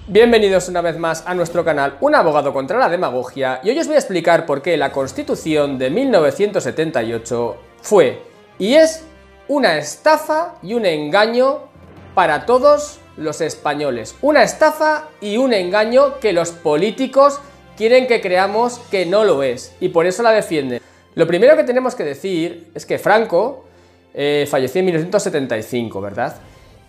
Bienvenidos una vez más a nuestro canal Un Abogado contra la Demagogia, y hoy os voy a explicar por qué la Constitución de 1978 fue y es una estafa y un engaño para todos los españoles. Una estafa y un engaño que los políticos quieren que creamos que no lo es, y por eso la defienden. Lo primero que tenemos que decir es que Franco falleció en 1975, ¿verdad?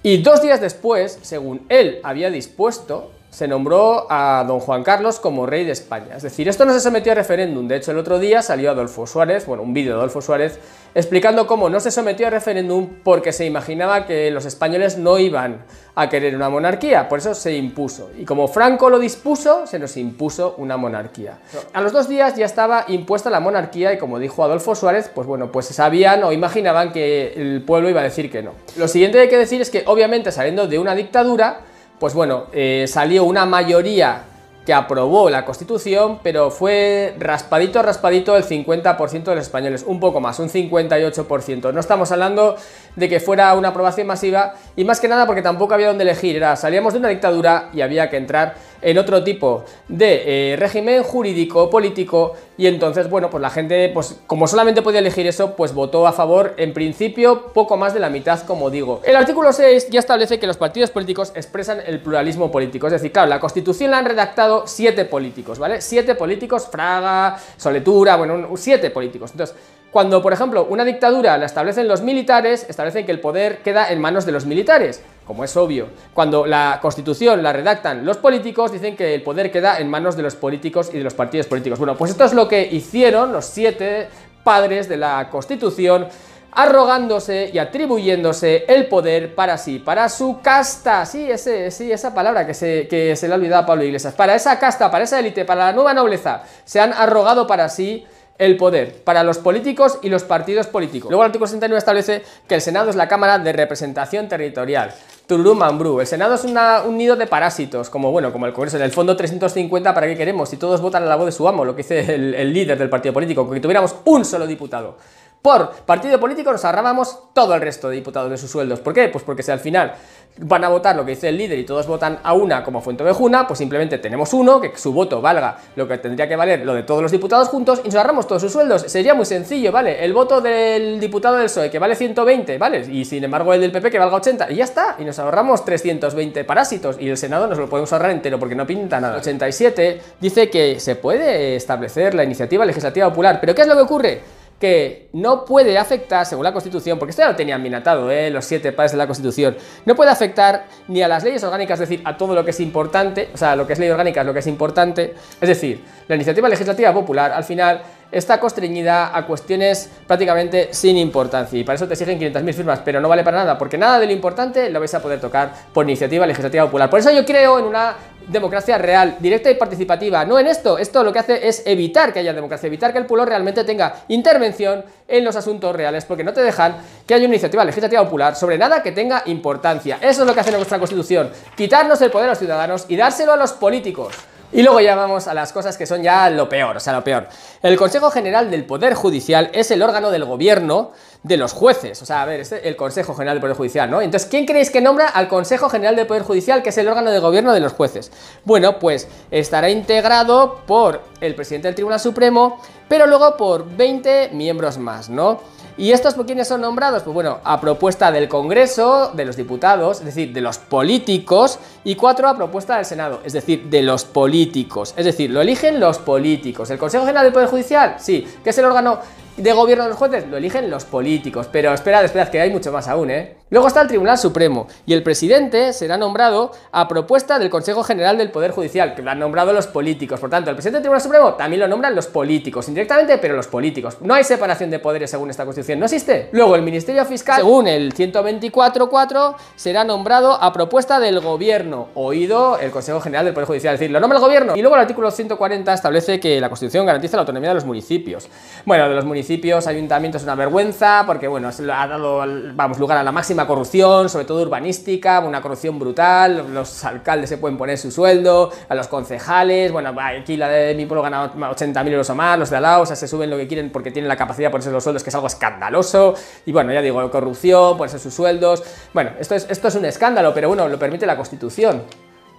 Y 2 días después, según él había dispuesto, se nombró a don Juan Carlos como rey de España. Es decir, esto no se sometió a referéndum. De hecho, el otro día salió Adolfo Suárez, bueno, un vídeo de Adolfo Suárez, explicando cómo no se sometió a referéndum porque se imaginaba que los españoles no iban a querer una monarquía, por eso se impuso. Y como Franco lo dispuso, se nos impuso una monarquía. A los 2 días ya estaba impuesta la monarquía y, como dijo Adolfo Suárez, pues bueno, pues sabían o imaginaban que el pueblo iba a decir que no. Lo siguiente que hay que decir es que, obviamente, saliendo de una dictadura, pues bueno, salió una mayoría que aprobó la Constitución, pero fue raspadito el 50% de los españoles, un poco más, un 58%. No estamos hablando de que fuera una aprobación masiva, y más que nada porque tampoco había donde elegir. Salíamos de una dictadura y había que entrar en otro tipo de régimen jurídico, político, y entonces, bueno, pues la gente, pues como solamente podía elegir eso, pues votó a favor, en principio, poco más de la mitad, como digo. El artículo 6 ya establece que los partidos políticos expresan el pluralismo político, es decir, claro, la Constitución la han redactado 7 políticos, ¿vale? 7 políticos, Fraga, Soletura, bueno, 7 políticos. Entonces, cuando, por ejemplo, una dictadura la establecen los militares, establecen que el poder queda en manos de los militares, como es obvio. Cuando la Constitución la redactan los políticos, dicen que el poder queda en manos de los políticos y de los partidos políticos. Bueno, pues esto es lo que hicieron los 7 padres de la Constitución, arrogándose y atribuyéndose el poder para sí, para su casta. Sí, esa palabra que se le ha olvidado a Pablo Iglesias. Para esa casta, para esa élite, para la nueva nobleza, se han arrogado para sí el poder, para los políticos y los partidos políticos. Luego el artículo 69 establece que el Senado es la Cámara de Representación Territorial. Tururum Mambrú. El Senado es un nido de parásitos, como bueno, como el Congreso. En el fondo 350, ¿para qué queremos? Si todos votan a la voz de su amo, lo que dice el líder del partido político, que tuviéramos un solo diputado por partido político, nos ahorrábamos todo el resto de diputados de sus sueldos. ¿Por qué? Pues porque si al final van a votar lo que dice el líder y todos votan a una como Fuentovejuna, pues simplemente tenemos uno, que su voto valga lo que tendría que valer lo de todos los diputados juntos, y nos ahorramos todos sus sueldos. Sería muy sencillo, ¿vale? El voto del diputado del PSOE que vale 120, ¿vale? Y sin embargo el del PP que valga 80, y ya está, y nos ahorramos 320 parásitos, y el Senado nos lo podemos ahorrar entero porque no pinta nada. El 87 dice que se puede establecer la iniciativa legislativa popular, pero ¿qué es lo que ocurre? Que no puede afectar, según la Constitución, porque esto ya lo tenían bien atado, los 7 padres de la Constitución, no puede afectar ni a las leyes orgánicas, es decir, a todo lo que es importante, o sea, lo que es ley orgánica es lo que es importante, es decir, la iniciativa legislativa popular, al final, está constreñida a cuestiones prácticamente sin importancia, y para eso te exigen 500.000 firmas, pero no vale para nada, porque nada de lo importante lo vais a poder tocar por iniciativa legislativa popular. Por eso yo creo en una democracia real, directa y participativa, no en esto. Esto lo que hace es evitar que haya democracia, evitar que el pueblo realmente tenga intervención en los asuntos reales, porque no te dejan que haya una iniciativa legislativa popular sobre nada que tenga importancia. Eso es lo que hace nuestra Constitución, quitarnos el poder a los ciudadanos y dárselo a los políticos. Y luego ya vamos a las cosas que son ya lo peor, o sea, lo peor. El Consejo General del Poder Judicial es el órgano del gobierno de los jueces. O sea, a ver, este es el Consejo General del Poder Judicial, ¿no? Entonces, ¿quién creéis que nombra al Consejo General del Poder Judicial, que es el órgano de gobierno de los jueces? Bueno, pues estará integrado por el presidente del Tribunal Supremo, pero luego por 20 miembros más, ¿no? ¿Y estos por quiénes son nombrados? Pues bueno, a propuesta del Congreso, de los diputados, es decir, de los políticos, y 4 a propuesta del Senado, es decir, de los políticos. Es decir, lo eligen los políticos. ¿El Consejo General del Poder Judicial? Sí. ¿Qué es el órgano de gobierno de los jueces? Lo eligen los políticos. Pero esperad, que hay mucho más aún, ¿eh? Luego está el Tribunal Supremo, y el presidente será nombrado a propuesta del Consejo General del Poder Judicial, que lo han nombrado los políticos. Por tanto, el presidente del Tribunal Supremo también lo nombran los políticos, indirectamente, pero los políticos. No hay separación de poderes según esta Constitución, no existe. Luego, el Ministerio Fiscal, según el 124.4, será nombrado a propuesta del gobierno, oído el Consejo General del Poder Judicial, es decir, lo nombra el gobierno. Y luego el artículo 140 establece que la Constitución garantiza la autonomía de los municipios. Bueno, de los municipios, ayuntamientos, es una vergüenza, porque bueno, ha dado, vamos, lugar a la máxima corrupción, sobre todo urbanística, una corrupción brutal. Los alcaldes se pueden poner su sueldo, a los concejales, bueno, aquí la de mi pueblo gana 80.000 euros o más, los de al lado, o sea, se suben lo que quieren porque tienen la capacidad de ponerse los sueldos, que es algo escandaloso. Y bueno, ya digo, corrupción, ponerse sus sueldos, bueno, esto es un escándalo, pero bueno, lo permite la Constitución.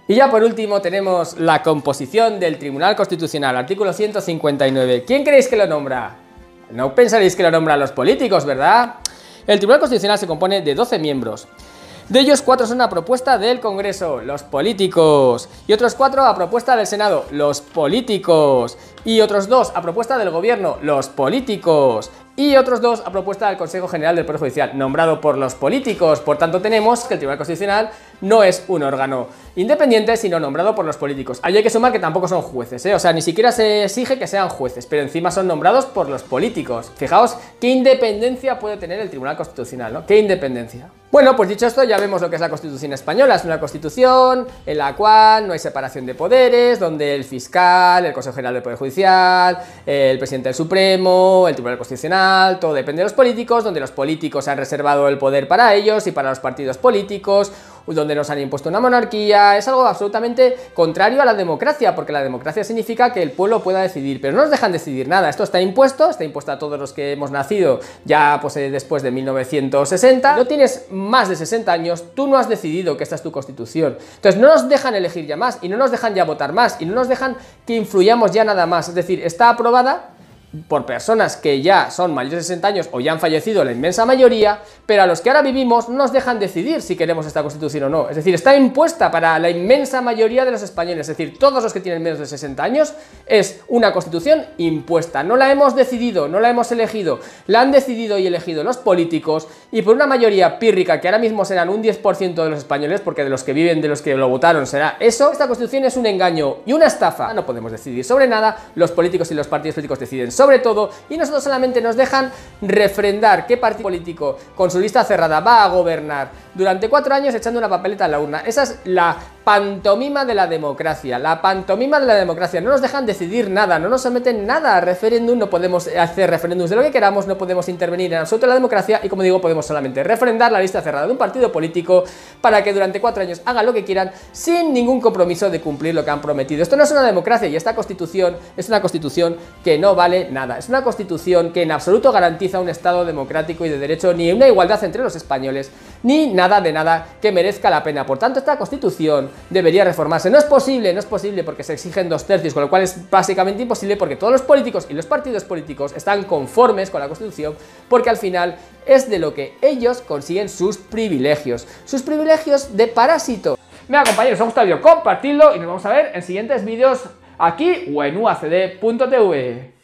Y ya por último tenemos la composición del Tribunal Constitucional, artículo 159. ¿Quién creéis que lo nombra? No pensaréis que lo nombran los políticos, ¿verdad? El Tribunal Constitucional se compone de 12 miembros. De ellos 4 son a propuesta del Congreso, los políticos, y otros 4 a propuesta del Senado, los políticos, y otros 2 a propuesta del Gobierno, los políticos, y otros 2 a propuesta del Consejo General del Poder Judicial, nombrado por los políticos. Por tanto, tenemos que el Tribunal Constitucional no es un órgano independiente, sino nombrado por los políticos. Ahí hay que sumar que tampoco son jueces, ¿eh? O sea, ni siquiera se exige que sean jueces, pero encima son nombrados por los políticos. Fijaos qué independencia puede tener el Tribunal Constitucional, ¿no? Qué independencia. Bueno, pues dicho esto, ya vemos lo que es la Constitución española. Es una constitución en la cual no hay separación de poderes, donde el fiscal, el Consejo General del Poder Judicial, el presidente del Supremo, el Tribunal Constitucional, todo depende de los políticos, donde los políticos han reservado el poder para ellos y para los partidos políticos, donde nos han impuesto una monarquía. Es algo absolutamente contrario a la democracia, porque la democracia significa que el pueblo pueda decidir, pero no nos dejan decidir nada. Esto está impuesto a todos los que hemos nacido ya pues, después de 1960. No tienes más de 60 años, tú no has decidido que esta es tu constitución. Entonces no nos dejan elegir ya más, y no nos dejan ya votar más, y no nos dejan que influyamos ya nada más. Es decir, está aprobada por personas que ya son mayores de 60 años o ya han fallecido la inmensa mayoría, pero a los que ahora vivimos no nos dejan decidir si queremos esta constitución o no. Es decir, está impuesta para la inmensa mayoría de los españoles, es decir, todos los que tienen menos de 60 años, es una constitución impuesta. No la hemos decidido, no la hemos elegido, la han decidido y elegido los políticos, y por una mayoría pírrica que ahora mismo serán un 10% de los españoles, porque de los que viven, de los que lo votaron será eso. Esta constitución es un engaño y una estafa. No podemos decidir sobre nada, los políticos y los partidos políticos deciden sobre todo, y nosotros solamente nos dejan refrendar qué partido político con su lista cerrada va a gobernar durante 4 años echando una papeleta en la urna. Esa es la pantomima de la democracia, la pantomima de la democracia. No nos dejan decidir nada, no nos someten nada a referéndum, no podemos hacer referéndums de lo que queramos, no podemos intervenir en absoluto en la democracia, y como digo, podemos solamente refrendar la lista cerrada de un partido político para que durante 4 años hagan lo que quieran sin ningún compromiso de cumplir lo que han prometido. Esto no es una democracia, y esta constitución es una constitución que no vale nada. Es una constitución que en absoluto garantiza un Estado democrático y de derecho, ni una igualdad entre los españoles, ni nada de nada que merezca la pena. Por tanto, esta constitución debería reformarse. No es posible porque se exigen 2/3, con lo cual es básicamente imposible, porque todos los políticos y los partidos políticos están conformes con la constitución, porque al final es de lo que ellos consiguen sus privilegios de parásito. Venga, compañeros, os ha gustado el vídeo, compartidlo y nos vamos a ver en siguientes vídeos aquí o en uacd.tv.